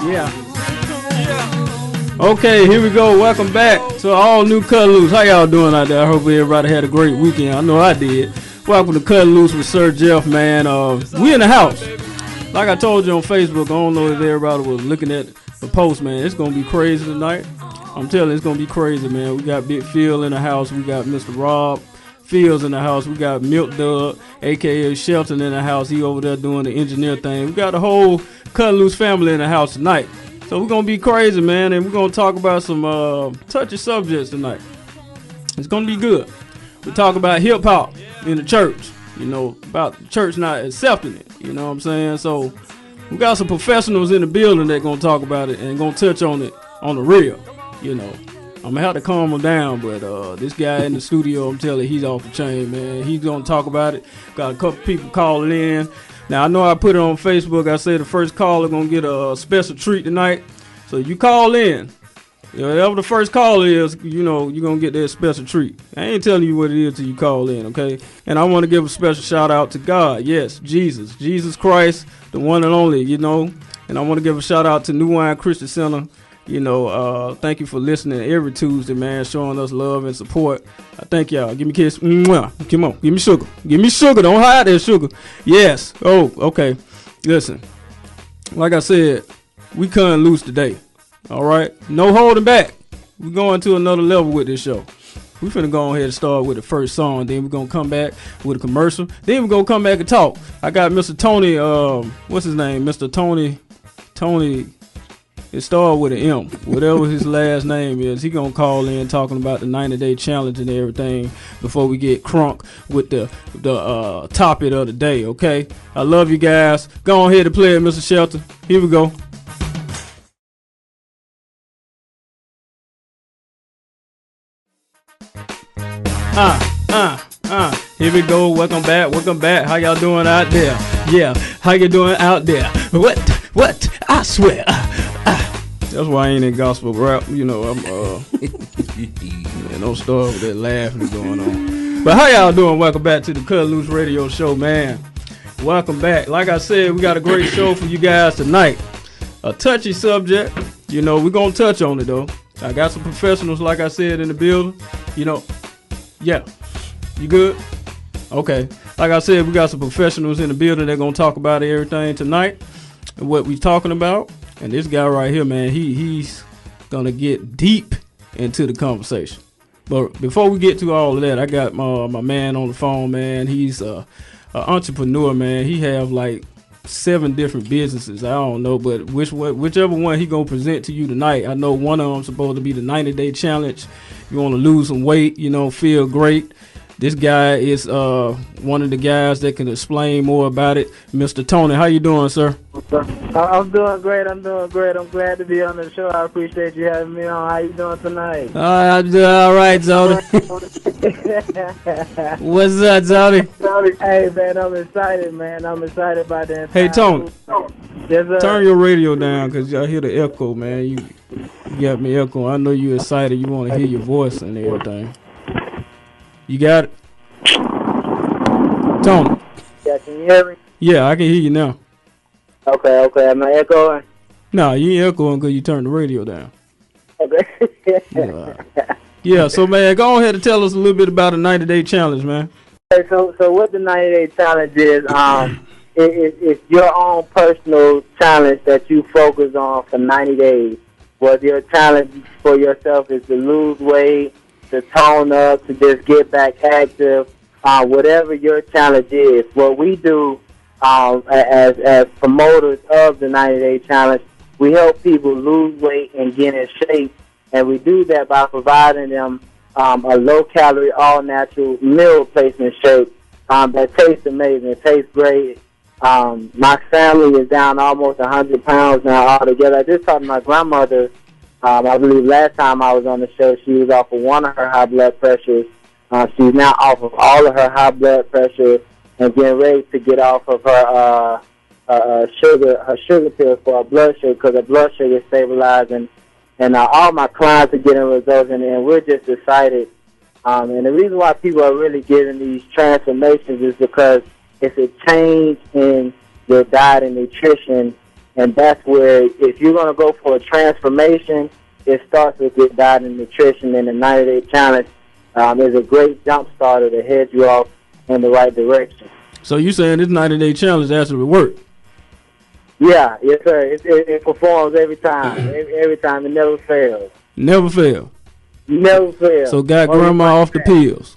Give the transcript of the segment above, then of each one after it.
Yeah. Okay, here we go. Welcome back to all new Cut Loose. How y'all doing out there? I hope everybody had a great weekend. I know I did. Welcome to Cut Loose with Sir Jeff, man. We in the house. Like I told you on Facebook, I don't know if everybody was looking at the post, man. It's going to be crazy tonight. I'm telling you, it's going to be crazy, man. We got Big Phil in the house. We got Mr. Rob Fields in the house. We got Milk Dub, a.k.a. Shelton, in the house. He over there doing the engineer thing. We got the whole Cut Loose family in the house tonight. So we're going to be crazy, man, and we're going to talk about some touchy subjects tonight. It's going to be good. We talk about hip-hop in the church, you know, about the church not accepting it, you know what I'm saying? So we got some professionals in the building that going to talk about it and going to touch on it on the real, you know. I'm going to have to calm him down, but this guy in the studio, I'm telling you, he's off the chain, man. He's going to talk about it. Got a couple people calling in. Now, I know I put it on Facebook. I said the first caller going to get a special treat tonight. So you call in. Whatever the first call is, you know, you're going to get that special treat. I ain't telling you what it is till you call in, okay? And I want to give a special shout out to God. Yes, Jesus Christ, the one and only, you know. And I want to give a shout out to New Wine Christian Center. You know, thank you for listening every Tuesday, man, showing us love and support. I thank y'all. Give me a kiss. Mwah. Come on. Give me sugar. Give me sugar. Don't hide that sugar. Yes. Oh, okay. Listen, like I said, we cutting loose today. All right? No holding back. We're going to another level with this show. We're finna go ahead and start with the first song. Then we're going to come back with a commercial. Then we're going to come back and talk. I got Mr. Tony, what's his name? Mr. Tony. It started with an M. Whatever his last name is, he gonna call in talking about the 90-day challenge and everything before we get crunk with the topic of the day, okay? I love you guys. Go ahead and play it, Mr. Shelton. Here we go. Here we go. Welcome back. How y'all doing out there? Yeah, how you doing out there? What? I swear. That's why I ain't in gospel rap. You know, I'm man, don't start with that laughing going on. But how y'all doing? Welcome back to the Cut Loose Radio Show, man. Welcome back. Like I said, we got a great show for you guys tonight. A touchy subject. You know, we're gonna touch on it though. I got some professionals, like I said, in the building. You know, yeah. You good? Okay. Like I said, we got some professionals in the building that gonna talk about everything tonight and what we talking about. And this guy right here, man, he's gonna get deep into the conversation. But before we get to all of that, I got my man on the phone, man. He's a entrepreneur, man. He have like 7 different businesses. I don't know, but whichever one he gonna present to you tonight. I know one of them supposed to be the 90-day challenge. You want to lose some weight, you know, feel great. This guy is one of the guys that can explain more about it. Mr. Tony, how you doing, sir? I'm doing great. I'm glad to be on the show. I appreciate you having me on. How you doing tonight? I'm doing all right, Zodi. What's up, Zodi? Hey, man, I'm excited, man. I'm excited about that. Hey, Tony, turn your radio down because I hear the echo, man. You got me echoing. I know you excited. You want to hear your voice and everything. You got it? Tony. Yeah, can you hear me? Yeah, I can hear you now. Okay. Am I echoing? No, you ain't echoing because you turned the radio down. Okay. Yeah, so, man, go ahead and tell us a little bit about the 90-day challenge, man. Okay, so what the 90-day challenge is, it's your own personal challenge that you focus on for 90 days. Whether your challenge for yourself is to lose weight, to tone up, to just get back active, whatever your challenge is. What we do as promoters of the 90-day challenge, we help people lose weight and get in shape, and we do that by providing them a low-calorie, all-natural meal replacement shake that tastes amazing. It tastes great. My family is down almost 100 pounds now altogether. I just talked to my grandmother. I believe last time I was on the show, she was off of one of her high blood pressures. She's now off of all of her high blood pressure and getting ready to get off of her sugar pills for her blood sugar because her blood sugar is stabilizing. And all my clients are getting results, and we're just excited. And the reason why people are really getting these transformations is because it's a change in your diet and nutrition And that's where, if you're going to go for a transformation, it starts with good diet and nutrition, and the 90-day challenge is a great jump starter to head you off in the right direction. So you saying this 90-day challenge actually worked? Yeah, yes, sir. It performs every time. Every time. It never fails. Never fail. Never fails. So got grandma off the pills.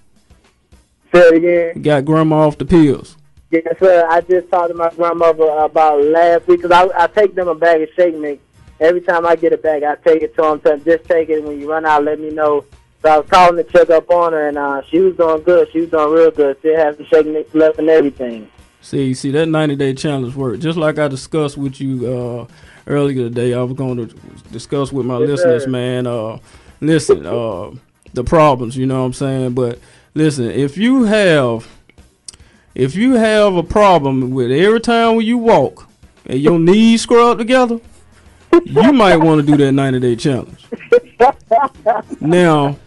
Say it again. Got grandma off the pills. Yes, sir. I just talked to my grandmother about last week, because I take them a bag of shake mix. Every time I get a bag, I take it to them. So just take it. When you run out, let me know. So I was calling to check up on her, and she was doing good. She was doing real good. Still has some shake mix left and everything. See, that 90-day challenge worked. Just like I discussed with you earlier today, I was going to discuss with my listeners, sir. Man. Listen, the problems, you know what I'm saying? But listen, if you have a problem with every time when you walk and your knees scrub together, you might want to do that 90-day challenge. Now,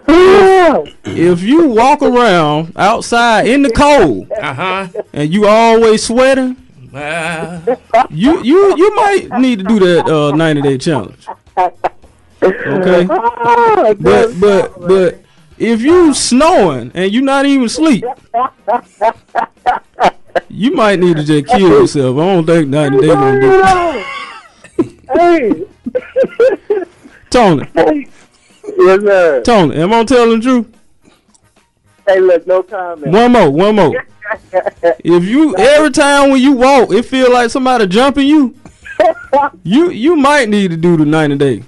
if you walk around outside in the cold and you always sweating, you might need to do that 90-day challenge. Okay, but if you snowing and you not even asleep, you might need to just kill yourself. I don't think 90 days gonna do it. Hey, Tony. Yes, sir. Tony, am I telling the truth? Hey, look, no comment. One more. If you every time when you walk, it feel like somebody jumping you, you might need to do the 90 day.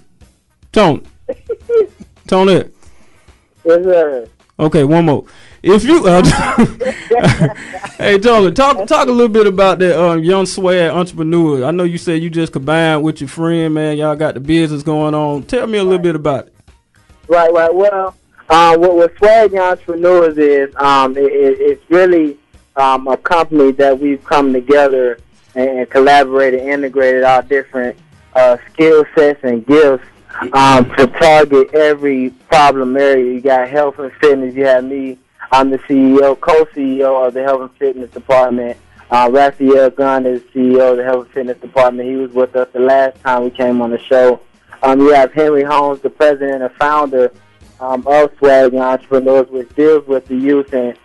Tony. Yes, sir. Okay, one more. If you hey Tony, talk a little bit about that young swag entrepreneur. I know you said you just combined with your friend, man. Y'all got the business going on. Tell me a little bit about it. Right. Well, what Swag Entrepreneurs is, it's really a company that we've come together and collaborated, integrated our different skill sets and gifts to target every problem area. You got health and fitness. You have me. I'm the CEO, co-CEO of the health and fitness department. Raphael Gunn is CEO of the health and fitness department. He was with us the last time we came on the show. You have Henry Holmes, the president and founder of Swag Entrepreneurs, which deals with the youth and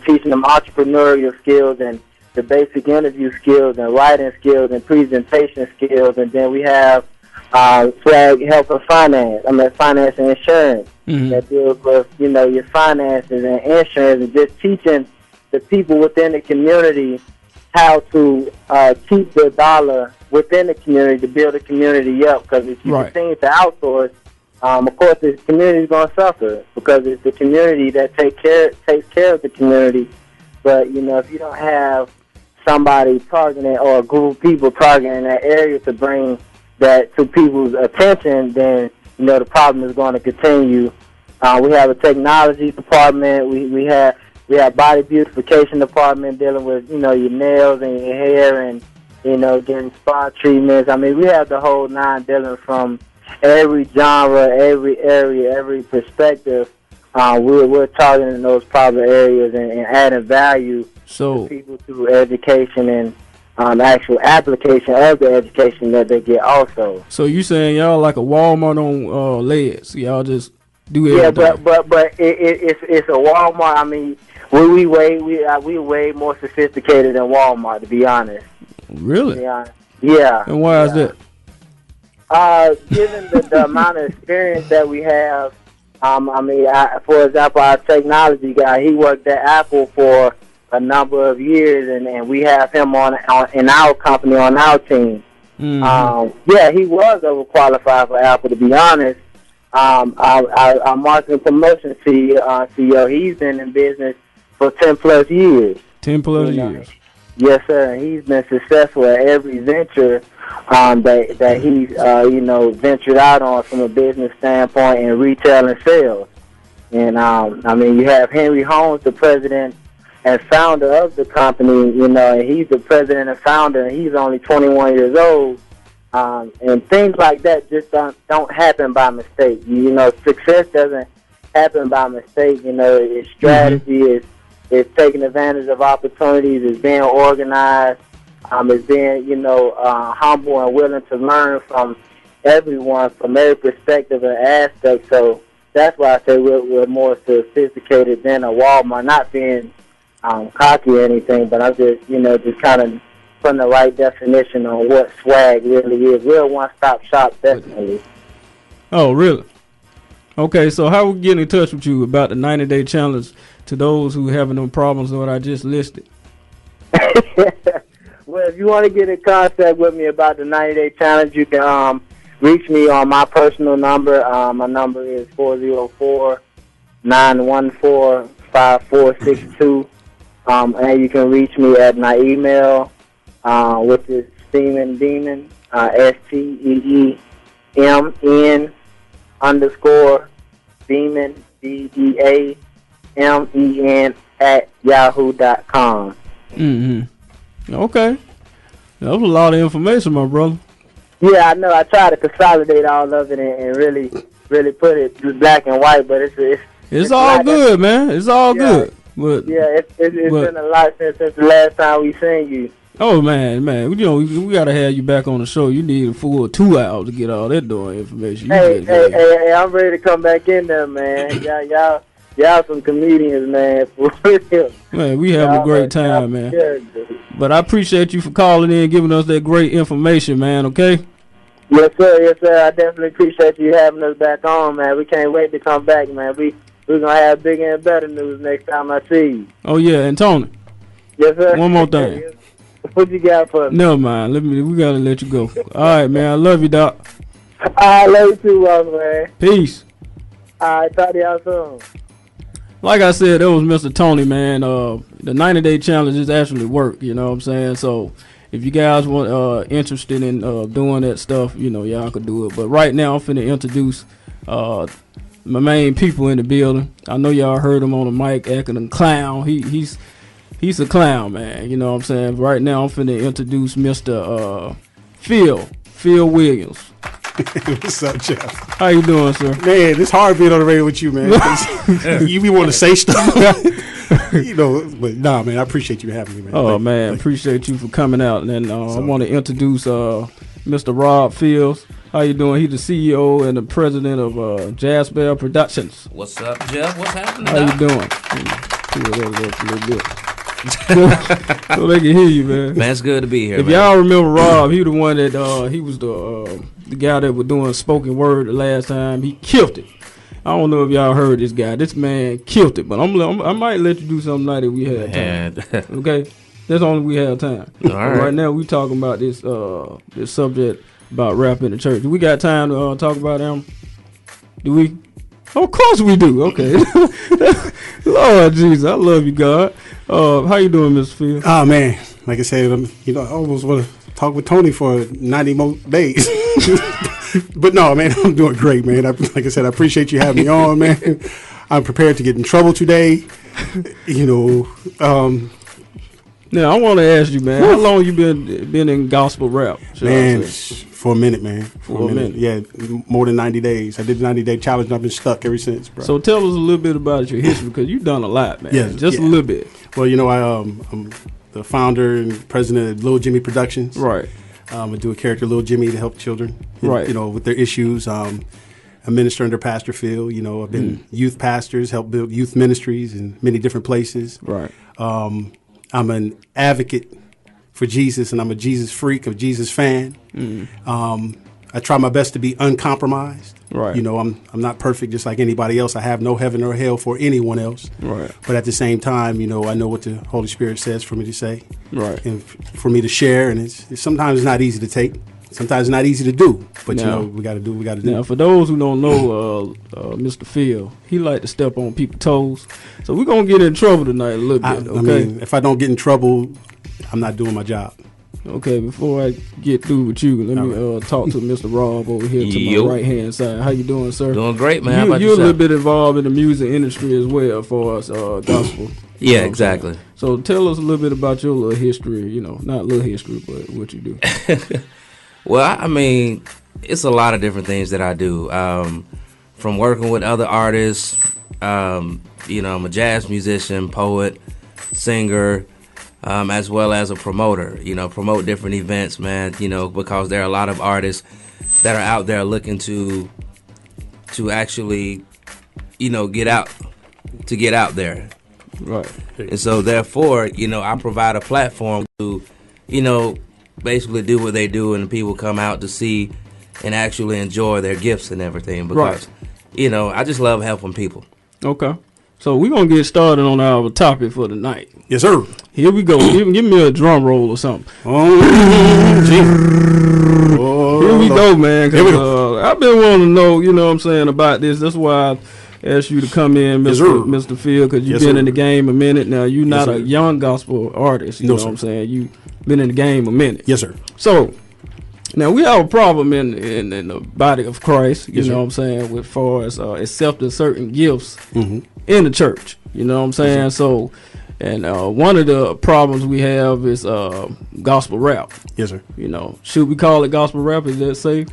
teaching them entrepreneurial skills and the basic interview skills and writing skills and presentation skills. And then we have Swag Health and Finance. Finance and Insurance. That deals with, your finances and insurance, and just teaching the people within the community how to keep their dollar within the community to build the community up. Because if you continue to outsource, of course, the community is going to suffer, because it's the community that takes care of the community. But if you don't have somebody targeting or a group of people targeting that area to bring that to people's attention, then the problem is going to continue. We have a technology department. We have body beautification department dealing with your nails and your hair and getting spa treatments. We have the whole nine, dealing from every genre, every area, every perspective. We're targeting those problem areas and adding value to people through education and actual application of the education that they get also. So you saying y'all like a Walmart on legs? Y'all just do everything? Yeah, but it's a Walmart. We way more sophisticated than Walmart, to be honest. Really? Yeah. And why is that? Given the amount of experience that we have, for example, our technology guy, he worked at Apple for a number of years, and we have him on in our company, on our team. Yeah, he was overqualified for Apple, to be honest. Our marketing promotion CEO, he's been in business for 10 plus years. 10 plus years. Yes, sir. He's been successful at every venture that he's ventured out on from a business standpoint in retail and sales. And you have Henry Holmes, the president and founder of the company. And he's the president and founder, and he's only 21 years old. And things like that just don't happen by mistake. Success doesn't happen by mistake. It's strategy. It's taking advantage of opportunities. It's being organized. is being, humble and willing to learn from everyone, from every perspective and aspect. So that's why I say we're more sophisticated than a Walmart. Not being cocky or anything, but I'm just, just kind of putting the right definition on what swag really is. We're a one-stop shop, definitely. Oh, really? Okay, so how we get in touch with you about the 90-day challenge to those who having them problems what I just listed? Well, if you want to get in contact with me about the 90-day challenge, you can reach me on my personal number. My number is 404-914-5462. And you can reach me at my email, which is SteemenDemon, STEEMN_Demon, DEAMEN @yahoo.com. Okay. That was a lot of information, my brother. Yeah, I know. I try to consolidate all of it and really put it black and white, but it's all good, man. It's all good. But, it's been a lot since the last time we seen you. Oh man, we gotta have you back on the show. You need a full 2 hours to get all that doing information. Hey, I'm ready to come back in there, man. Y'all some comedians, man. For real. Man, we have a great time, man. But I appreciate you for calling in and giving us that great information, man. Okay. Yes, sir. I definitely appreciate you having us back on, man. We can't wait to come back, man. We're gonna have bigger and better news next time I see you. Oh yeah, and Tony. Yes, sir. One more thing. What you got for me? Never mind. We gotta let you go. All right, man. I love you, Doc. I love you too, man. Peace. All right, talk to y'all soon. Like I said, that was Mr. Tony, man. The 90-day challenge is actually work. You know what I'm saying? So if you guys want interested in doing that stuff, y'all could do it. But right now, I'm finna introduce my main people in the building. I know y'all heard him on the mic acting a clown. He's a clown, man. You know what I'm saying? Right now, I'm finna introduce Mr. Phil Williams. What's up, Jeff? How you doing, sir? Man, it's hard being on the radio with you, man. You be wanting to say stuff, but nah, man, I appreciate you having me, man. Oh, man, appreciate you for coming out. And I want to introduce Mr. Rob Fields. How you doing? He's the CEO and the president of Jazzspel Productions. What's up, Jeff? What's happening? How you doing? Pull that up a little bit. So they can hear you, man. Man, it's good to be here. If y'all remember Rob, he the one that he was the guy that was doing spoken word the last time. He killed it. I don't know if y'all heard this guy. This man killed it. But I might let you do something like that we have time. Okay, that's only we have time. All right. Right now we talking about this subject about rap in the church. Do we got time to talk about them? Do we? Of course we do. Okay. Lord Jesus, I love you, God. How you doing, Mr. Phil? Oh man, like I said, I almost want to talk with Tony for 90 more days. But no, man, I'm doing great, man. Like I said, I appreciate you having me on, man. I'm prepared to get in trouble today. Now I want to ask you, man, how long you been in gospel rap? Man, for a minute, man. For a minute. Yeah, more than 90 days. I did the 90-day challenge, and I've been stuck ever since, bro. So tell us a little bit about your history, because you've done a lot, man. Yeah, just a little bit. Well, I'm the founder and president of Lil Jimmy Productions. Right. I do a character, Lil Jimmy, to help children, right, with their issues. I minister under Pastor Phil. I've been youth pastors, helped build youth ministries in many different places. Right. I'm an advocate for Jesus, and I'm a Jesus freak, a Jesus fan. I try my best to be uncompromised. Right. I'm not perfect, just like anybody else. I have no heaven or hell for anyone else. Right. But at the same time, I know what the Holy Spirit says for me to say. Right. And for me to share, and it's sometimes not easy to take. Sometimes not easy to do, but we got to do what we got to do. Now, for those who don't know Mr. Phil, he like to step on people's toes. So we're going to get in trouble tonight a little bit, okay? I mean, if I don't get in trouble, I'm not doing my job. Okay, before I get through with you, let me talk to Mr. Rob over here to my right-hand side. How you doing, sir? Doing great, man. How about you're yourself? a little bit involved in the music industry as well for us, gospel. Yeah, exactly. So tell us a little bit about your little history, not little history, but what you do. Well, I mean, it's a lot of different things that I do. From working with other artists, I'm a jazz musician, poet, singer. as well as a promoter. Promote different events, man. Because there are a lot of artists that are out there looking to actually, get out there. Right. And so therefore, I provide a platform to, basically do what they do, and people come out to see and actually enjoy their gifts and everything. Because, I just love helping people. Okay. So we're going to get started on our topic for tonight. Yes, sir. Here we go. Give me a drum roll or something. Oh, Here we go, man. Here we go. I've been wanting to know, what I'm saying, about this. That's why I asked you to come in, Yes, Mr. Phil, because you've been in the game a minute. Now, you're not a young gospel artist. You know what I'm saying? You've been in the game a minute. Yes, sir. So, now we have a problem in the body of Christ, you know what I'm saying, with far as accepting certain gifts in the church. You know what I'm saying? So, and one of the problems we have is gospel rap. Yes, sir. Should we call it gospel rap? Is that safe?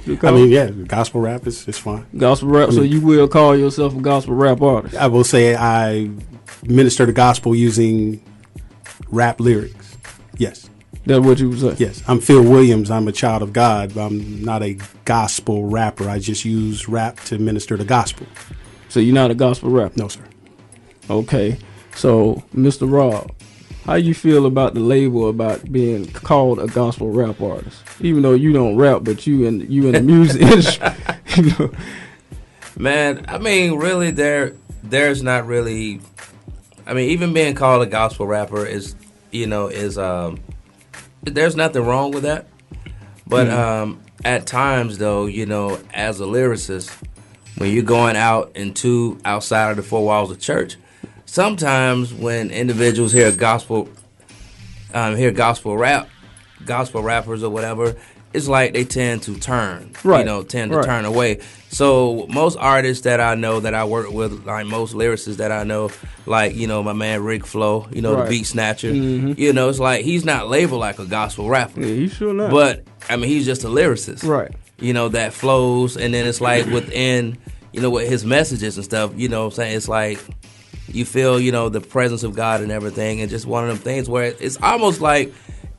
Gospel rap is fine. Gospel rap. So you will call yourself a gospel rap artist? I will say I minister the gospel using rap lyrics. Yes. That's what you would say? Yes. I'm Phil Williams. I'm a child of God. I'm not a gospel rapper. I just use rap to minister the gospel. So you're not a gospel rapper? No, sir. Okay. So, Mr. Rob, how you feel about the label about being called a gospel rap artist? Even though you don't rap, but you in the music industry. Man, I mean, really, there's not really. I mean, even being called a gospel rapper is there's nothing wrong with that. But at times, though, as a lyricist, when you're going outside of the four walls of church, sometimes when individuals hear gospel rappers or whatever, it's like they tend to turn, turn away. So most artists that I know that I work with, like most lyricists that I know, like, my man Ric Flo, the beat snatcher, it's like he's not labeled like a gospel rapper. Yeah, he's sure not. But, I mean, he's just a lyricist. Right. That flows, and then it's like within, with his messages and stuff, what I'm saying? It's like you feel, the presence of God and everything, and just one of them things where it's almost like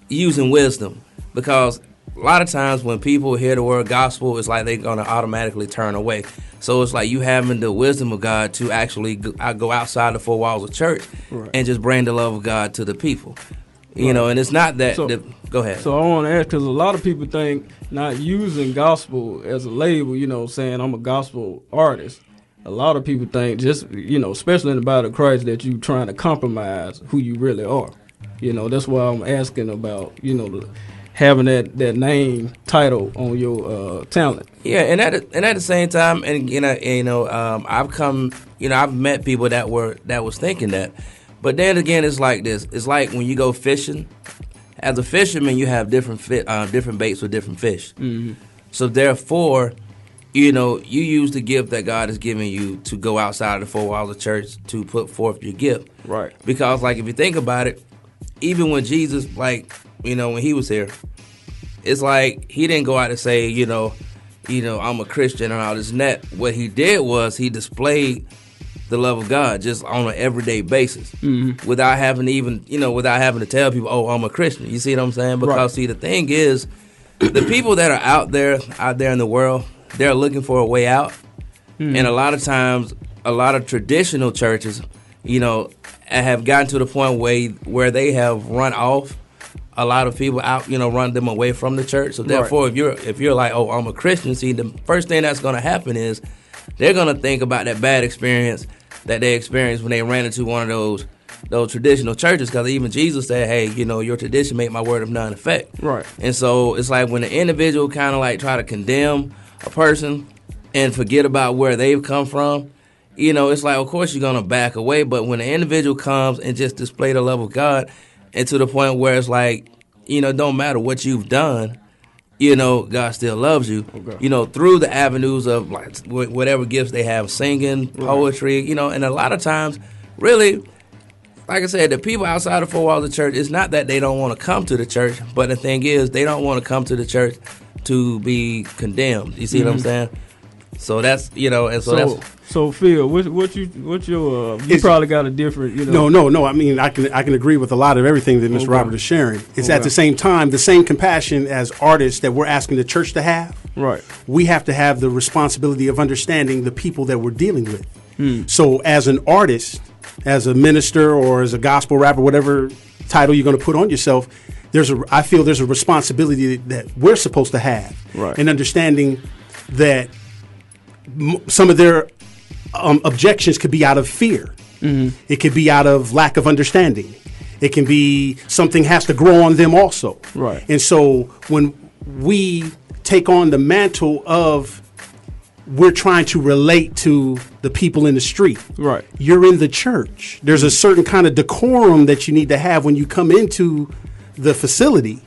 using wisdom, because a lot of times when people hear the word gospel, it's like they're going to automatically turn away. So it's like you having the wisdom of God to actually go outside the four walls of church and just bring the love of God to the people. And it's not that. Go ahead. So I want to ask, because a lot of people think not using gospel as a label, saying I'm a gospel artist. A lot of people think just, especially in the body of Christ, that you trying to compromise who you really are. That's why I'm asking about, having that name title on your talent. Yeah, and at the same time, I've met people that was thinking that, but then again, it's like this. It's like when you go fishing. As a fisherman, you have different baits with different fish. Mm-hmm. So therefore, you use the gift that God has given you to go outside of the four walls of church to put forth your gift. Right. Because, like, if you think about it, even when Jesus, like, when he was here, it's like he didn't go out and say, I'm a Christian and all this and that. What he did was he displayed the love of God just on an everyday basis, without having to even, without having to tell people, oh, I'm a Christian. You see what I'm saying? Because see, the thing is, the people that are out there in the world, they're looking for a way out, and a lot of times, a lot of traditional churches, have gotten to the point where they have run off a lot of people out, run them away from the church. So therefore, if you're like, oh, I'm a Christian, see, the first thing that's going to happen is they're going to think about that bad experience that they experienced when they ran into one of those traditional churches, because even Jesus said, hey, your tradition make my word of none effect. Right. And so it's like when the individual kind of like try to condemn a person and forget about where they've come from, it's like, of course you're going to back away. But when the individual comes and just display the love of God, and to the point where it's like, it don't matter what you've done, God still loves you, through the avenues of like whatever gifts they have, singing, poetry, and a lot of times, really, like I said, the people outside the four walls of the church, it's not that they don't want to come to the church, but the thing is, they don't want to come to the church to be condemned. You see what I'm saying? So that's and so So Phil, what your you probably got a different No. I mean, I can agree with a lot of everything that Mr. Robert is sharing. It's at the same time the same compassion as artists that we're asking the church to have. Right. We have to have the responsibility of understanding the people that we're dealing with. So as an artist, as a minister, or as a gospel rapper, whatever title you're going to put on yourself, I feel there's a responsibility that we're supposed to have, in understanding that some of their objections could be out of fear. It could be out of lack of understanding. It can be something has to grow on them also. Right. And so when we take on the mantle of we're trying to relate to the people in the street. Right. You're in the church. There's a certain kind of decorum that you need to have when you come into the facility.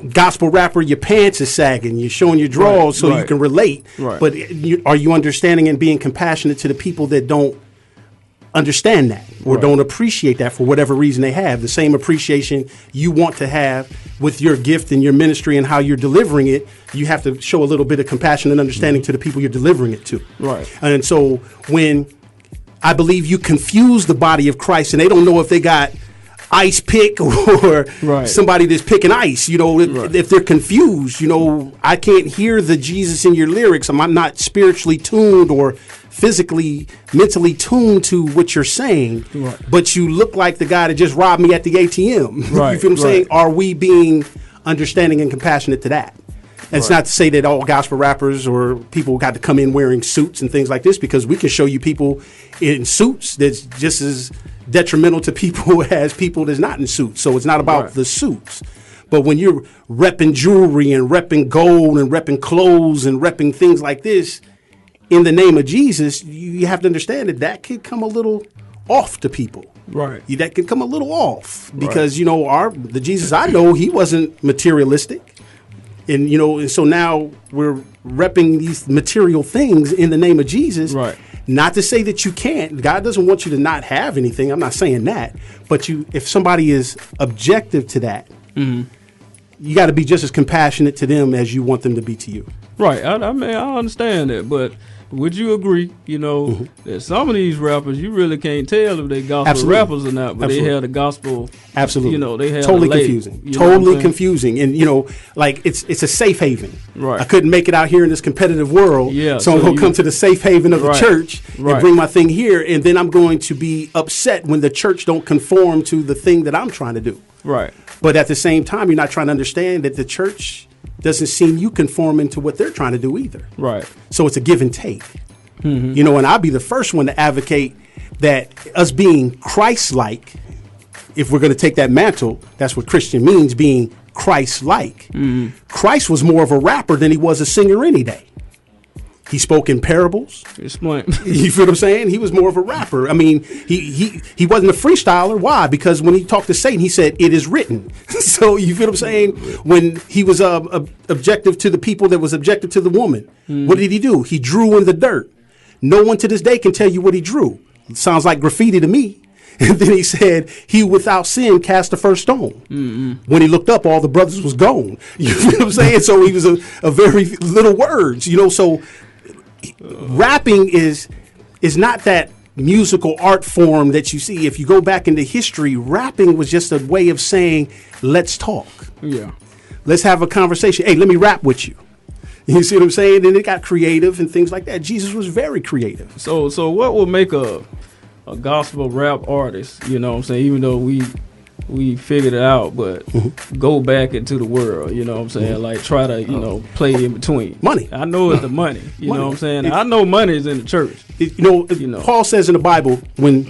Gospel rapper, your pants is sagging. You're showing your drawers so you can relate. Right. But are you understanding and being compassionate to the people that don't understand that or don't appreciate that for whatever reason they have? The same appreciation you want to have with your gift and your ministry and how you're delivering it, you have to show a little bit of compassion and understanding to the people you're delivering it to. Right. And so when I believe you confuse the body of Christ and they don't know if they got ice pick or somebody that's picking ice, if they're confused, I can't hear the Jesus in your lyrics. I'm not spiritually tuned or physically, mentally tuned to what you're saying, but you look like the guy that just robbed me at the ATM. Right. You feel what I'm saying? Are we being understanding and compassionate to that? And it's not to say that all gospel rappers or people got to come in wearing suits and things like this, because we can show you people in suits that's just as detrimental to people as people that's not in suits. So it's not about the suits. But when you're repping jewelry and repping gold and repping clothes and repping things like this in the name of Jesus, you have to understand that could come a little off to people. Right. That could come a little off because, the Jesus I know, he wasn't materialistic. And, and so now we're repping these material things in the name of Jesus. Right. Not to say that you can't. God doesn't want you to not have anything. I'm not saying that. But if somebody is objective to that, you got to be just as compassionate to them as you want them to be to you. Right. I mean, I understand that. But would you agree, that some of these rappers, you really can't tell if they gospel rappers or not, but they have the gospel. Absolutely. They have totally confusing. Totally confusing. And, it's a safe haven. Right. I couldn't make it out here in this competitive world. Yeah. So I'm going to come to the safe haven of the church and bring my thing here. And then I'm going to be upset when the church don't conform to the thing that I'm trying to do. Right. But at the same time, you're not trying to understand that the church doesn't seem you conforming to what they're trying to do either. Right. So it's a give and take. And I'll be the first one to advocate that us being Christ-like, if we're going to take that mantle, that's what Christian means, being Christ-like. Christ was more of a rapper than he was a singer any day. He spoke in parables. Explain. You feel what I'm saying? He was more of a rapper. I mean, he wasn't a freestyler. Why? Because when he talked to Satan, he said, "It is written." So you feel what I'm saying? When he was objective to the people that was objective to the woman, what did he do? He drew in the dirt. No one to this day can tell you what he drew. It sounds like graffiti to me. And then he said, "He without sin cast the first stone." When he looked up, all the brothers was gone. You feel what I'm saying? So he was a very little words, so rapping is not that musical art form that you see. If you go back into history, rapping was just a way of saying, let's talk. Yeah. Let's have a conversation. Hey, let me rap with you. You see what I'm saying? And it got creative and things like that. Jesus was very creative. So what would make a gospel rap artist, what I'm saying, even though we figured it out, but go back into the world, what I'm saying, like try to, play in between. Money. I know it's the money, what I'm saying. I know money is in the church. Paul says in the Bible, when,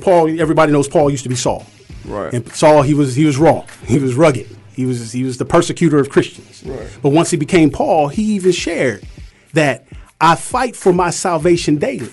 Paul, everybody knows Paul used to be Saul. Right. And Saul, he was raw. He was rugged. He was the persecutor of Christians. Right. But once he became Paul, he even shared that I fight for my salvation daily.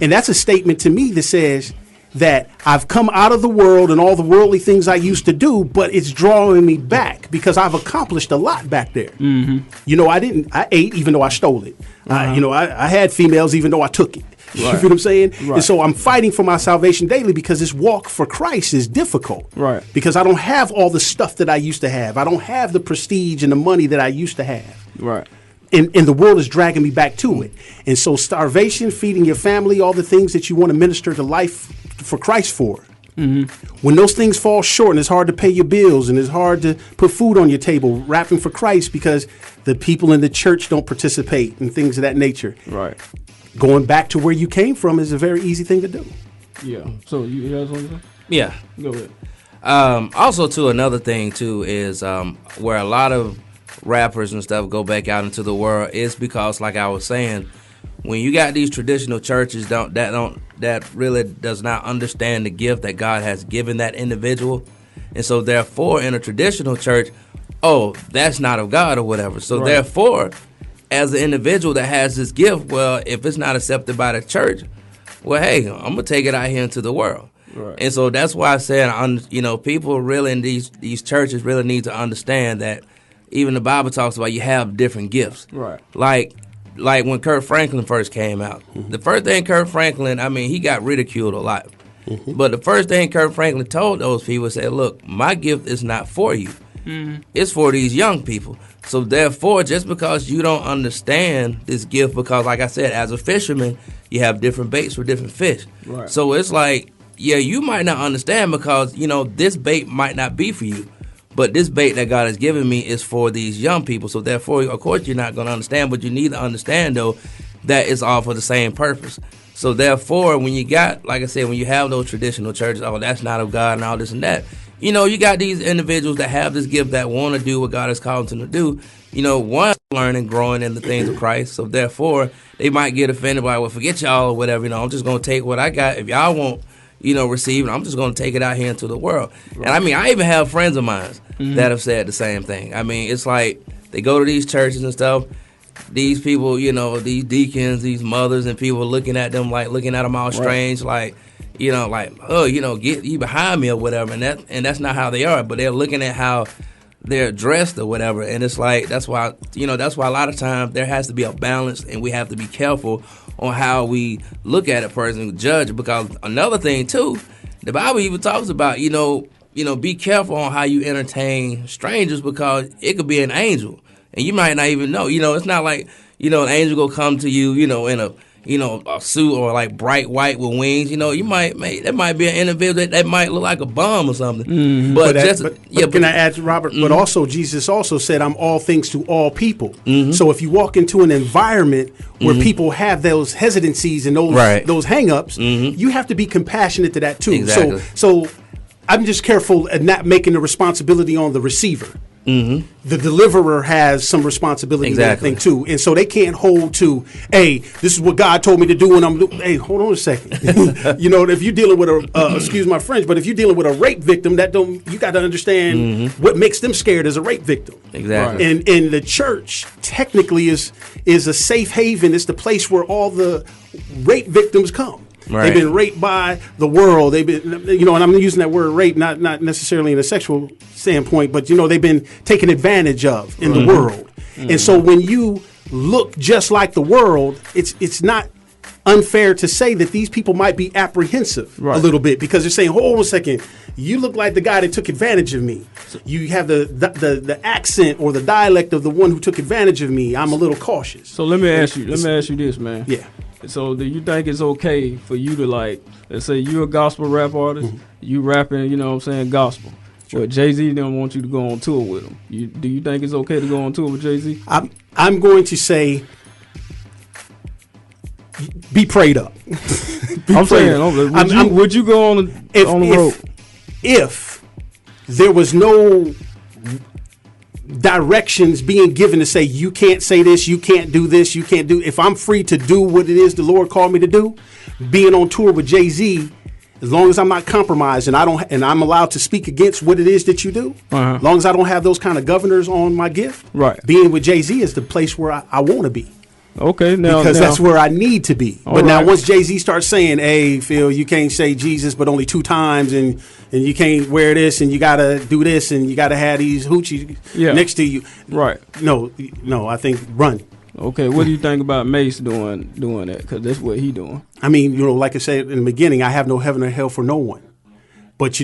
And that's a statement to me that says that I've come out of the world and all the worldly things I used to do, but it's drawing me back because I've accomplished a lot back there. I ate even though I stole it. I had females even though I took it. You feel what I'm saying? Right. And so I'm fighting for my salvation daily because this walk for Christ is difficult. Right. Because I don't have all the stuff that I used to have. I don't have the prestige and the money that I used to have. Right. and the world is dragging me back to it. And so starvation, feeding your family, all the things that you want to minister to life for Christ for. When those things fall short and it's hard to pay your bills and it's hard to put food on your table, rapping for Christ because the people in the church don't participate and things of that nature. Right. Going back to where you came from is a very easy thing to do. Yeah. So you guys want to say? Yeah. Go ahead. Also, too, another thing, too, is where a lot of rappers and stuff go back out into the world is because, like I was saying, when you got these traditional churches that really does not understand the gift that God has given that individual, and so therefore in a traditional church, that's not of God or whatever. So therefore, as an individual that has this gift, well, if it's not accepted by the church, well, hey, I'm gonna take it out here into the world. Right. And so that's why I said, people really in these churches really need to understand that even the Bible talks about you have different gifts. Right. Like when Kirk Franklin first came out, the first thing Kirk Franklin, he got ridiculed a lot. But the first thing Kirk Franklin told those people said, look, my gift is not for you. It's for these young people. So therefore, just because you don't understand this gift, because like I said, as a fisherman, you have different baits for different fish. Right. So it's like, yeah, you might not understand because, this bait might not be for you. But this bait that God has given me is for these young people. So therefore, of course, you're not going to understand. But you need to understand, though, that it's all for the same purpose. So therefore, when you got, like I said, when you have those traditional churches, that's not of God and all this and that. You got these individuals that have this gift that want to do what God has called them to do. One, learning, growing in the things of Christ. So therefore, they might get offended by, well, forget y'all or whatever. I'm just going to take what I got. If y'all won't, receive it, I'm just going to take it out here into the world. Right. And I even have friends of mine that have said the same thing. It's like they go to these churches and stuff. These people, these deacons, these mothers, and people looking at them all strange, like, get you behind me or whatever. And that's not how they are. But they're looking at how they're dressed or whatever. And it's like that's why a lot of times there has to be a balance, and we have to be careful on how we look at a person, judge. Because another thing too, the Bible even talks about be careful on how you entertain strangers, because it could be an angel and you might not even know. It's not like an angel will come to you in a suit or like bright white with wings. That might be an individual that might look like a bomb or something. But can I add, Robert? But also Jesus also said, I'm all things to all people. So if you walk into an environment where people have those hesitancies and those hang-ups, you have to be compassionate to that too. Exactly. So I'm just careful at not making the responsibility on the receiver. The deliverer has some responsibility in that thing too, and so they can't hold to, hey, this is what God told me to do, and I'm doing. Hey, hold on a second. If you're dealing with excuse my French, but if you're dealing with a rape victim, you got to understand what makes them scared as a rape victim. Exactly. And the church technically is a safe haven. It's the place where all the rape victims come. Right. They've been raped by the world. They've been, and I'm using that word rape not necessarily in a sexual standpoint, but they've been taken advantage of in the world. And so when you look just like the world, it's not unfair to say that these people might be apprehensive a little bit, because they're saying, hold on a second, you look like the guy that took advantage of me. You have the accent or the dialect of the one who took advantage of me. I'm a little cautious. So let me ask you this, man. Yeah. So do you think it's okay for you to, like, let's say you're a gospel rap artist, you rapping, gospel. Sure. But Jay-Z don't want you to go on tour with him. Do you think it's okay to go on tour with Jay-Z? I'm going to say, be prayed up. Would you go on the road? If there was no directions being given to say, you can't say this, you can't do this, you can't do, if I'm free to do what it is the Lord called me to do, being on tour with Jay-Z, as long as I'm not compromised and I'm allowed to speak against what it is that you do, as long as I don't have those kind of governors on my gift, being with Jay-Z is the place where I want to be. Okay, because that's where I need to be. But now once Jay-Z starts saying, hey, Phil, you can't say Jesus but only 2 times, and you can't wear this, and you got to do this, and you got to have these hoochies next to you. Right. No, I think run. Okay, what do you think about Mace doing that? Because that's what he doing. Like I said in the beginning, I have no heaven or hell for no one. But,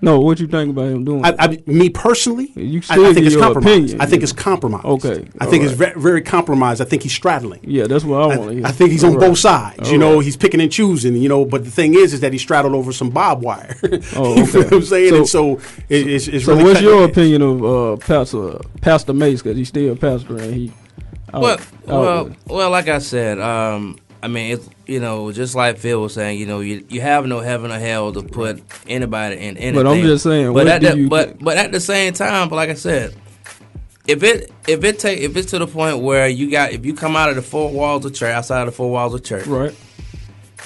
No, what you think about him doing? Me personally, You still I think give it's your compromised. opinion. I think it's compromised. Okay, I think it's very compromised. I think he's straddling. Yeah, that's what I want to hear. I think he's on both sides. All You know, right. he's picking and choosing. You know, but the thing is that he straddled over some barbed wire. Oh, You feel okay. what I'm saying? So- And so it's So really what's cutting your edge. opinion of Pastor Mace? Because he's still a pastor and he. Well, like I said, I mean, it's, you know, just like Phil was saying, you know, you have no heaven or hell to put anybody in anything. But I'm just saying, But what at do you but think? but at the same time, but like I said, if it's to the point where if you come out of the four walls of church, outside of the four walls of church, Right.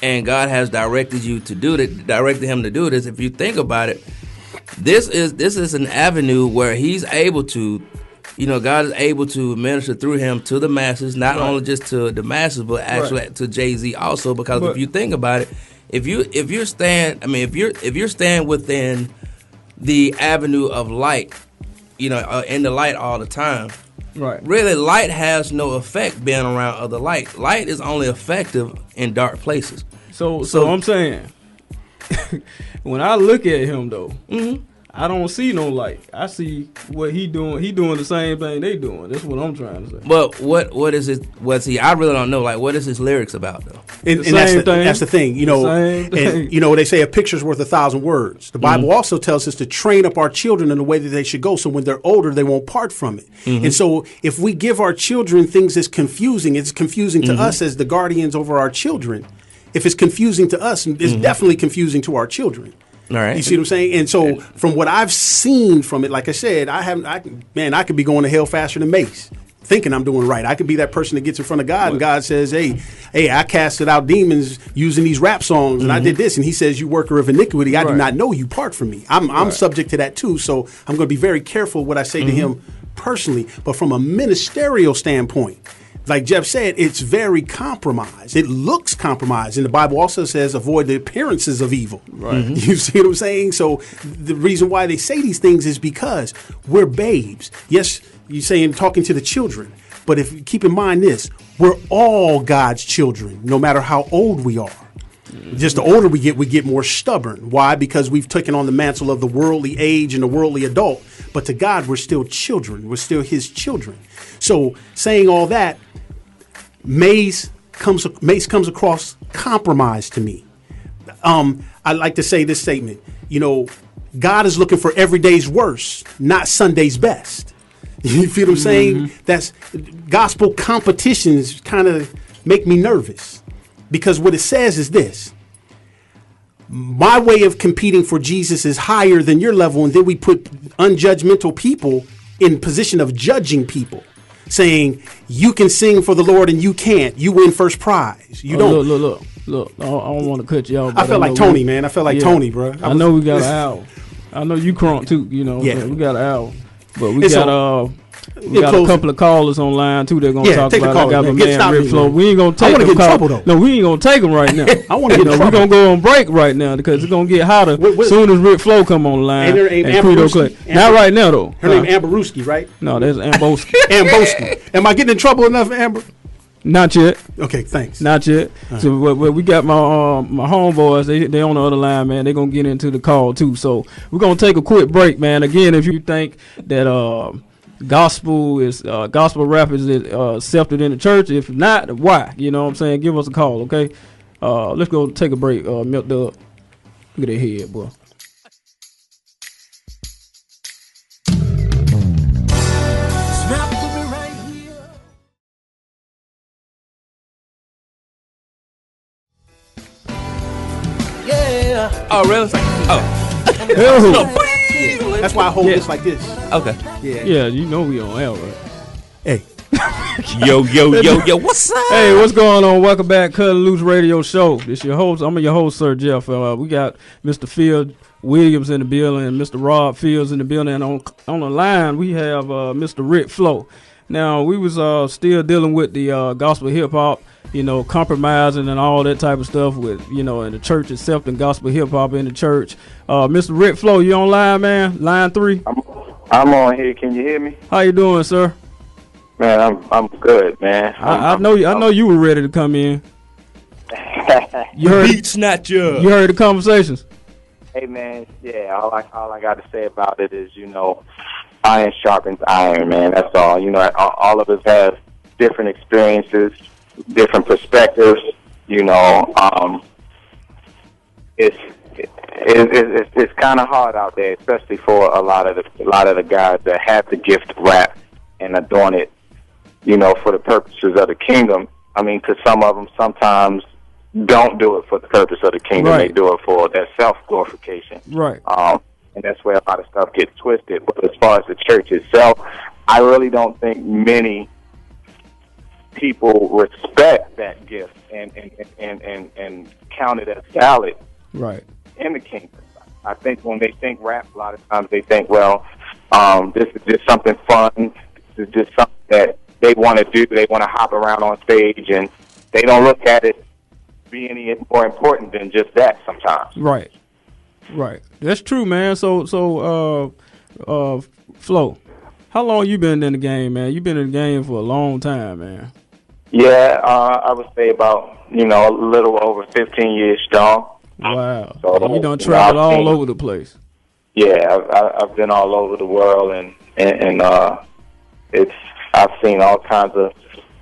and God has directed him to do this, if you think about it, this is an avenue where he's able to, you know, God is able to minister through him to the masses, not only just to the masses, but actually to Jay-Z also. Because if you think about it, if you're staying within the avenue of light, you know, in the light all the time, Right. really light has no effect being around other light. Light is only effective in dark places. So I'm saying, when I look at him though, I don't see no light. I see what he doing. He doing the same thing they doing. That's what I'm trying to say. But what is it? What's he? I really don't know. Like, what is his lyrics about though? And The same thing. that's the thing, you know. Same thing. And you know, they say a picture's worth 1,000 words. The Bible also tells us to train up our children in the way that they should go, so when they're older, they won't part from it. And so, if we give our children things that's confusing, it's confusing to us as the guardians over our children. If it's confusing to us, it's definitely confusing to our children. All right. You see what I'm saying? And so, from what I've seen from it, like I said, I could be going to hell faster than Mace, thinking I'm doing right. I could be that person that gets in front of God, and God says, hey, I casted out demons using these rap songs, and I did this, and He says, you worker of iniquity, I do not know you, part from me. I'm subject to that too, so I'm going to be very careful what I say to him personally. But from a ministerial standpoint, like Jeff said, it's very compromised. It looks compromised. And the Bible also says avoid the appearances of evil. Right. You see what I'm saying? So the reason why they say these things is because we're babes. Yes, you're saying talking to the children. But if you keep in mind this, we're all God's children, no matter how old we are. Just the older we get more stubborn. Why? Because we've taken on the mantle of the worldly age and the worldly adult. But to God, we're still children. We're still His children. So saying all that, Mace comes across compromised to me. I like to say this statement. You know, God is looking for every day's worst, not Sunday's best. You feel what I'm saying? That's gospel competitions kind of make me nervous, because what it says is this: my way of competing for Jesus is higher than your level, and then we put unjudgmental people in position of judging people, saying you can sing for the Lord and you can't. You win first prize. You don't. Look. I don't want to cut you off. I felt like Tony, man. I felt like Tony, bro. I know we got an hour. I know you crunk too. You know, Yeah. we got an hour, but we It's got a couple of callers online too. They're gonna talk take the about. I callers, got my man. Get man Ric me, Flo. man. We ain't gonna take. I wanna them get in call- trouble, though. No, we ain't gonna take them right now. I wanna get in We're trouble. gonna go on break right now because it's gonna get hotter What- soon as Ric Flo come on the line. Ain't her name and Amber Credo Ruski? Clay. Not right now though. Her name Amber Ruski, right? No, that's Amboski. Amboski. Am I getting in trouble enough, Amber? Not yet. Okay, thanks. Not yet. So we got my homeboys. They on the other line, man. They gonna get into the call too. So we're gonna take a quick break, man. Again, if you think that gospel rap is accepted in the church, if not, why? You know what I'm saying? Give us a call, okay? Let's go take a break. Milk Dub, look at that head, boy. Oh, really? Oh, That's why I hold this like this. okay. Yeah, you know we on air, right? Hey, Yo, what's up? Hey, what's going on? Welcome back, Cut Loose Radio Show. This your host. I'm your host, Sir Jeff. We got Mr. Phil Williams in the building and Mr. Rob Fields in the building. And on the line, we have Mr. Ric Flo. Now, we was still dealing with the gospel hip-hop, you know, compromising and all that type of stuff with, you know, in the church accepting gospel hip-hop in the church. Mr. Ric Flo, you on line, man? Line 3? I'm on here. Can you hear me? How you doing, sir? Man, I'm good, man. I know you were ready to come in. You heard Beat snatcher. You heard the conversations? Hey man, yeah. All I got to say about it is, iron sharpens iron, man. That's all. All of us have different experiences, different perspectives. It's kind of hard out there, especially for a lot of the guys that have the gift to rap and adorn it, for the purposes of the kingdom. I mean, because some of them sometimes don't do it for the purpose of the kingdom. Right. They do it for their self-glorification. Right. And that's where a lot of stuff gets twisted. But as far as the church itself, I really don't think many people respect that gift and count it as valid Right. in the kingdom. I think when they think rap, a lot of times they think, this is just something fun. This is just something that they want to do. They want to hop around on stage, and they don't look at it being any more important than just that sometimes. Right. Right. That's true, man. So, Flo, how long you been in the game, man? You've been in the game for a long time, man. Yeah, I would say about, a little over 15 years strong. Wow. So, And you done traveled all over the place. Yeah, I've been all over the world, and I've seen all kinds of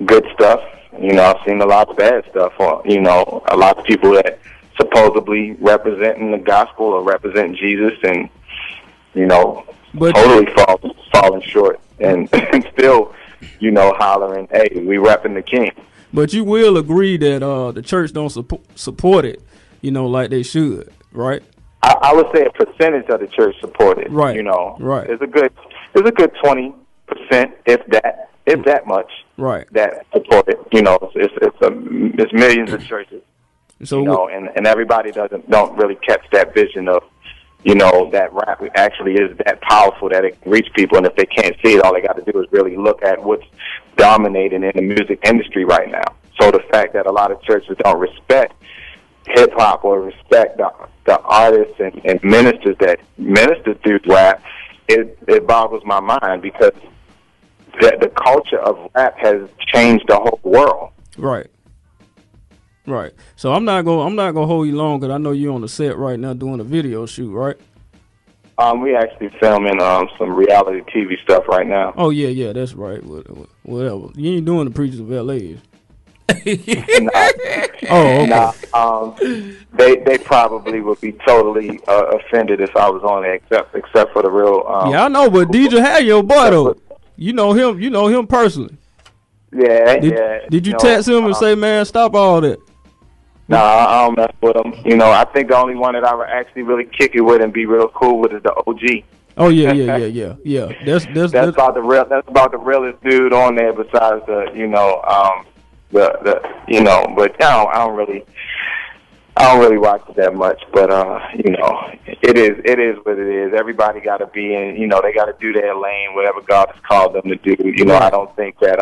good stuff. I've seen a lot of bad stuff. A lot of people that supposedly representing the gospel or representing Jesus, and But totally falling short, and still, hollering, "Hey, we repping the King." But you will agree that the church don't support it, like they should, right? I would say a percentage of the church support it. Right. Right. It's a good 20%, if that much. Right. That support it. It's millions of churches. So and everybody don't really catch that vision of, that rap actually is that powerful that it can reach people, and if they can't see it, all they got to do is really look at what's dominating in the music industry right now. So the fact that a lot of churches don't respect hip-hop or respect the artists and ministers that minister through rap, it boggles my mind, because the culture of rap has changed the whole world. Right. Right. So I'm not gonna hold you long, because I know you're on the set right now doing a video shoot, right? We actually filming some reality TV stuff right now. Oh yeah, that's right. Whatever. You ain't doing the Preachers of LA. Oh, okay. They probably would be totally offended if I was on it, except for the real. Yeah, I know, but DJ had your boy though. You know him personally. Yeah, Did you text him and say, "Man, stop all that"? No, I don't mess with him. I think the only one that I would actually really kick it with and be real cool with is the OG. Oh yeah. That's about the real. That's about the realest dude on there. Besides But I don't really watch it that much. But it is what it is. Everybody got to be in. They got to do their lane, whatever God has called them to do. I don't think that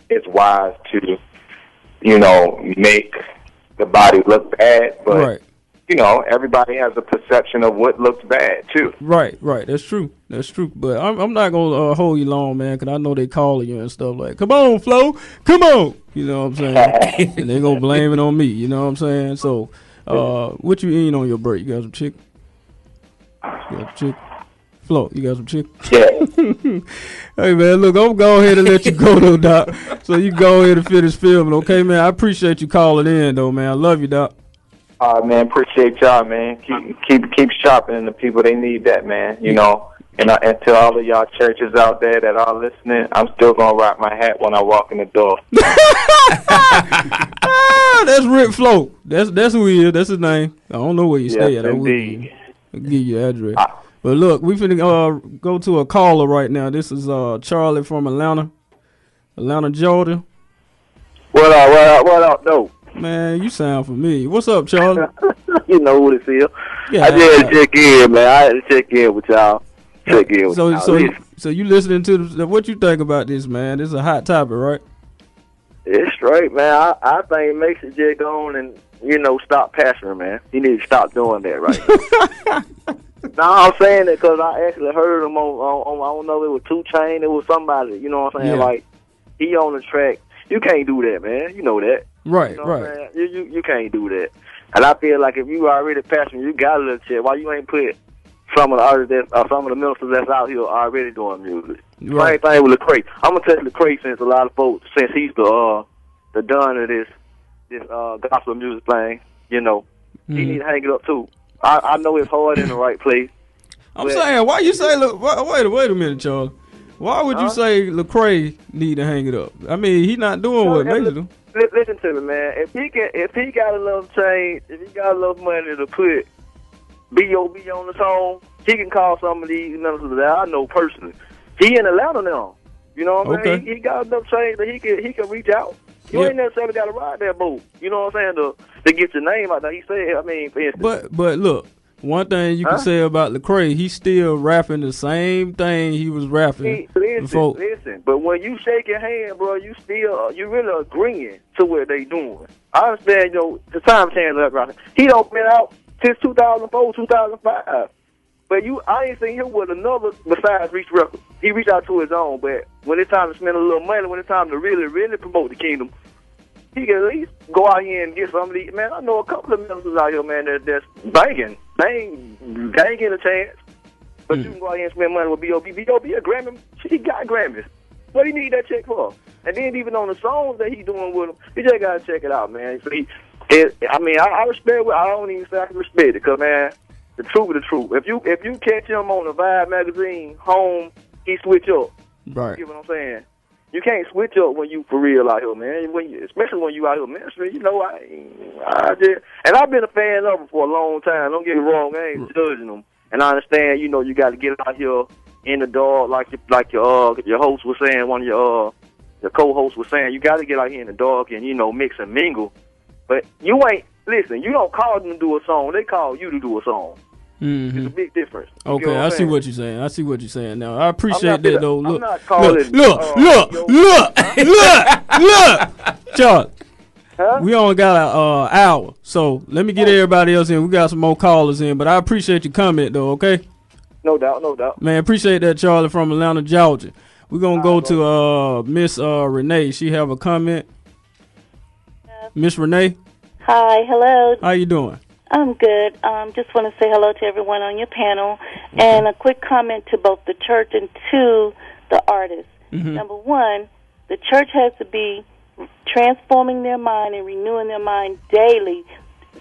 it's wise to make the body look bad, but right. Everybody has a perception of what looks bad too. Right. That's true. But I'm not gonna hold you long, man, because I know they calling you and stuff like, "Come on, Flo, come on." You know what I'm saying? And they gonna blame it on me. You know what I'm saying? So, what you eating on your break? You got some chicken? Flo, you got some chicken? Yeah. Hey, man, look, I'm going ahead and let you go, though, Doc. So you go ahead and finish filming, okay, man? I appreciate you calling in, though, man. I love you, Doc. Man, appreciate y'all, man. Keep sharpening the people. They need that, man. And to all of y'all churches out there that are listening, I'm still gonna rock my hat when I walk in the door. That's Ric Flo. That's who he is. That's his name. I don't know where you stay at. Indeed. I'll give you the address. But look, we finna go to a caller right now. This is Charlie from Atlanta, Georgia. What up, though? Man, you sound familiar. What's up, Charlie? You know who this is. Yeah, I just had to check in, man. I had to check in with y'all. So you listening to what you think about this, man? This is a hot topic, right? It's straight, man. I think Mason just go on and stop passing, man. He needs to stop doing that, right? No, I'm saying that because I actually heard him on I don't know if it was 2 Chainz, it was somebody. You know what I'm saying? Yeah. Like he on the track. You can't do that, man. You know that. Right, You know what I'm saying? You can't do that. And I feel like if you already passionate, you got a little check. Why you ain't put some of the artists some of the ministers that's out here already doing music? Right. Same thing with Lecrae. I'm gonna touch Lecrae since a lot of folks, since he's the done of this gospel music thing. You know, he need to hang it up too. I know it's hard in the right place. I'm saying, why you say? Wait a minute, Charles. Why would you say Lecrae need to hang it up? I mean, he not doing what Mason do. Listen to me, man. If he got enough change, if he got enough money to put B.O.B. on the song, he can call some of these members that I know personally. He in Atlanta now. You know what I'm saying? He got enough change that he can reach out. You ain't necessarily got to ride that boat. You know what I'm saying? To get your name out there. He said, I mean, for instance. But look, one thing you can say about Lecrae, he's still rapping the same thing he was rapping before. Listen, but when you shake your hand, bro, you really agreeing to what they doing. I understand, the time change up right now. He don't been out since 2004, 2005. But I ain't seen him with another besides Reach Records. He reached out to his own, but when it's time to spend a little money, when it's time to really, really promote the kingdom, he can at least go out here and get some of these. Man, I know a couple of ministers out here, man, that's banging. They ain't getting a chance. But you can go out here and spend money with B.O.B. B.O.B. a Grammy. He got Grammys. What do you need that check for? And then even on the songs that he doing with him, you just got to check it out, man. So I respect it. I don't even say I can respect it because, man, the truth is the truth. If you catch him on the Vibe magazine, home, he switch up. Right. You know what I'm saying? You can't switch up when you for real out here, man. Especially when you out here ministry, and I've been a fan of him for a long time. Don't get me wrong, I ain't judging him. And I understand, you got to get out here in the dark, like your host was saying, one of your co-hosts was saying, you got to get out here in the dark and mix and mingle. But you don't call them to do a song; they call you to do a song. Mm-hmm. It's a big difference. Okay, I see what you're saying. Now I appreciate that though. Look, Charles. Huh? We only got an hour, so let me get everybody else in. We got some more callers in, but I appreciate your comment though. Okay. No doubt. Man, appreciate that, Charlie from Atlanta, Georgia. We're gonna go to Miss Renee. She have a comment. Miss Renee. Hi, hello. How you doing? I'm good. Just want to say hello to everyone on your panel, and a quick comment to both the church and to the artists. Mm-hmm. Number one, the church has to be transforming their mind and renewing their mind daily.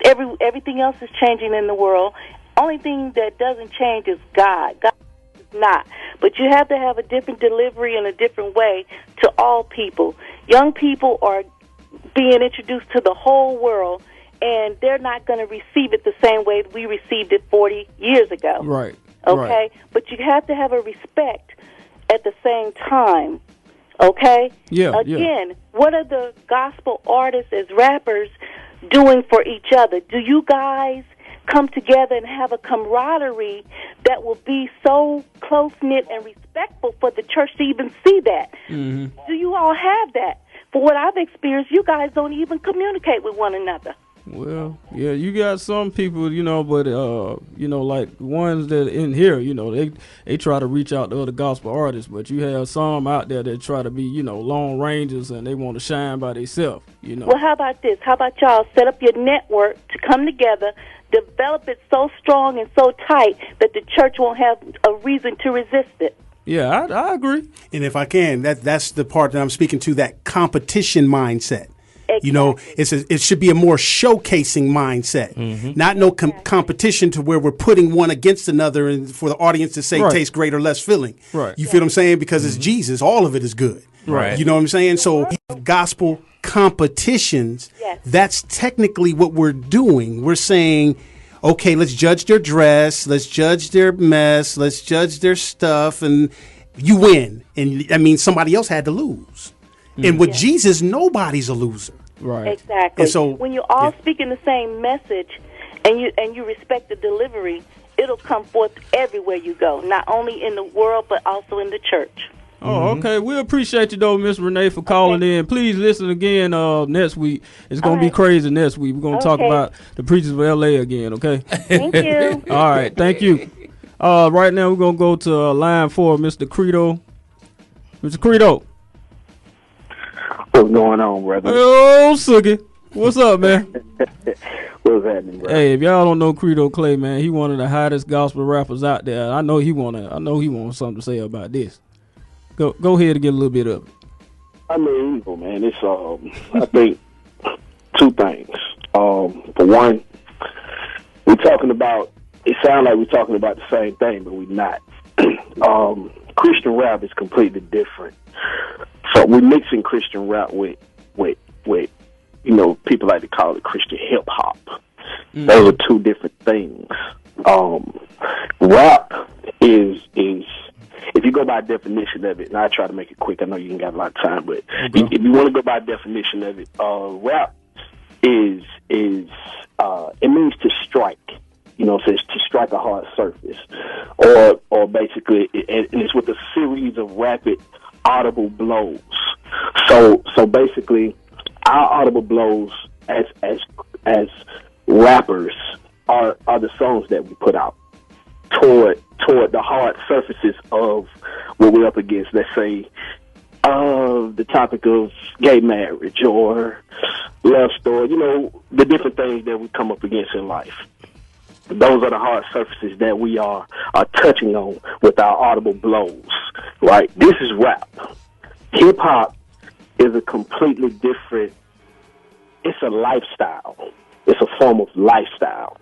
Everything else is changing in the world. Only thing that doesn't change is God. God is not. But you have to have a different delivery and a different way to all people. Young people are being introduced to the whole world, and they're not going to receive it the same way we received it 40 years ago. Right. Okay? Right. But you have to have a respect at the same time. Okay? Yeah. Again, what are the gospel artists as rappers doing for each other? Do you guys come together and have a camaraderie that will be so close-knit and respectful for the church to even see that? Mm-hmm. Do you all have that? For what I've experienced, you guys don't even communicate with one another. Well, yeah, you got some people, but like ones that in here, they try to reach out to other gospel artists, but you have some out there that try to be, lone rangers and they want to shine by themselves, Well, how about this? How about y'all set up your network to come together, develop it so strong and so tight that the church won't have a reason to resist it? Yeah, I agree. And if I can, that's the part that I'm speaking to, that competition mindset. Exactly. It should be a more showcasing mindset, not no competition to where we're putting one against another and for the audience to say tastes great or less filling. Right. You feel what I'm saying? Because it's Jesus, all of it is good. Right. You know what I'm saying? So gospel competitions, that's technically what we're doing. We're saying, okay, let's judge their dress, let's judge their mess, let's judge their stuff, and you win. And I mean, somebody else had to lose. And with Jesus, nobody's a loser. Right. Exactly. And so when you're all speaking the same message and you respect the delivery, it'll come forth everywhere you go, not only in the world but also in the church. Oh, okay. We appreciate you, though, Miss Renee, for calling in. Please listen again next week. It's going to be crazy next week. We're going to talk about the preachers of L.A. again, okay? Thank you. All right. Thank you. Right now, we're going to go to line 4, Mr. Credo. Mr. Credo. What's going on, brother? Oh, Sugi. What's up, man? What's happening, bro? Hey, if y'all don't know Credo Clay, man, he one of the hottest gospel rappers out there. I know he wants something to say about this. Go ahead and get a little bit of it. I mean, man, it's I think two things. For one, we're talking about. It sounds like we're talking about the same thing, but we're not. Christian rap is completely different. So we're mixing Christian rap with people like to call it Christian hip hop. Those are two different things. Rap is if you go by definition of it, and I try to make it quick. I know you ain't got a lot of time, but if you want to go by definition of it, rap is it means to strike. Says to strike a hard surface, or basically, and it's with a series of rapid, audible blows. So basically, our audible blows as rappers are the songs that we put out toward the hard surfaces of what we're up against. Let's say the topic of gay marriage or love story. The different things that we come up against in life. Those are the hard surfaces that we are touching on with our audible blows, right? This is rap. Hip-hop is a completely different, it's a lifestyle. It's a form of lifestyle.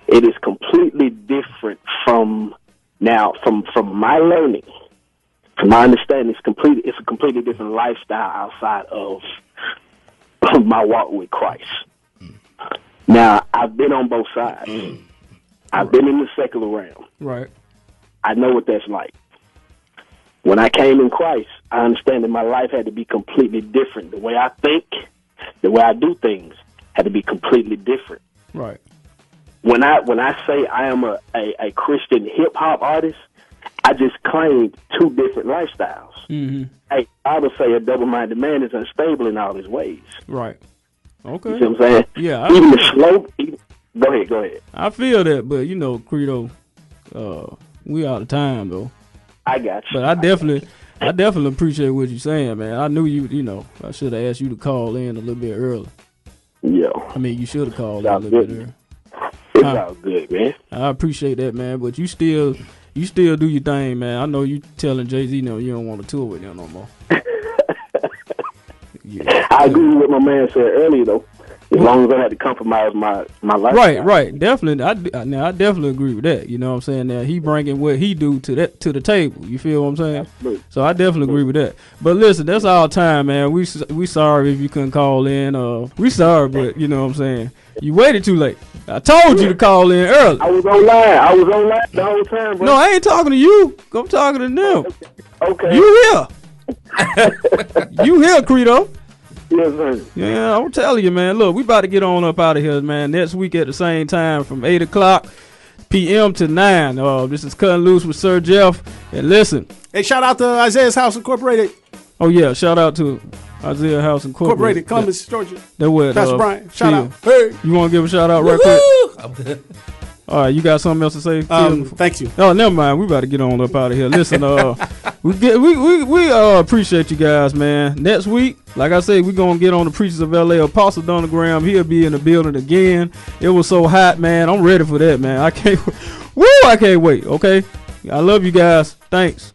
It is completely different from my learning, from my understanding, it's a completely different lifestyle outside of my walk with Christ. Now, I've been on both sides. I've been in the secular realm. Right. I know what that's like. When I came in Christ, I understand that my life had to be completely different. The way I think, the way I do things had to be completely different. Right. When I say I am a Christian hip hop artist, I just claimed two different lifestyles. Mm-hmm. Hey, I would say a double-minded man is unstable in all his ways. Right. Okay. You see what I'm saying? Yeah. Even the slow. Go ahead. I feel that, but Credo, we out of time though. I got you. But I definitely appreciate what you're saying, man. I knew I should have asked you to call in a little bit early. Yeah. I mean, you should have called in a little bit early. It's all good, man. I appreciate that, man. But you still do your thing, man. I know you telling Jay-Z you don't want to tour with him no more. Yeah. I agree with what my man said earlier, though. As long as I had to compromise my life. Right. Definitely. I definitely agree with that. You know what I'm saying? Now he bringing what he do to the table. You feel what I'm saying? Absolutely. So I definitely agree with that. But listen, that's our time, man. We sorry if you couldn't call in. We sorry, but you know what I'm saying? You waited too late. I told you to call in early. I was online the whole time, bro. No, I ain't talking to you. I'm talking to them. Okay. You here? You here, Credo? Yes, sir. Yeah, I'm telling you, man. Look, we about to get on up out of here, man. Next week at the same time from 8 o'clock p.m. to 9. This is Cutting Loose with Sir Jeff. And listen. Hey, shout out to Isaiah's House Incorporated. Oh, yeah. Shout out to Isaiah House Incorporated. Columbus, Georgia. That was Pastor Brian. Shout out. Hey. You want to give a shout out right quick? All right, you got something else to say? Thank you. Oh, never mind. We about to get on up out of here. Listen, we appreciate you guys, man. Next week, like I said, we're gonna get on the Preachers of LA. Apostle Donogram, he'll be in the building again. It was so hot, man. I'm ready for that, man. I can't wait. Okay, I love you guys. Thanks.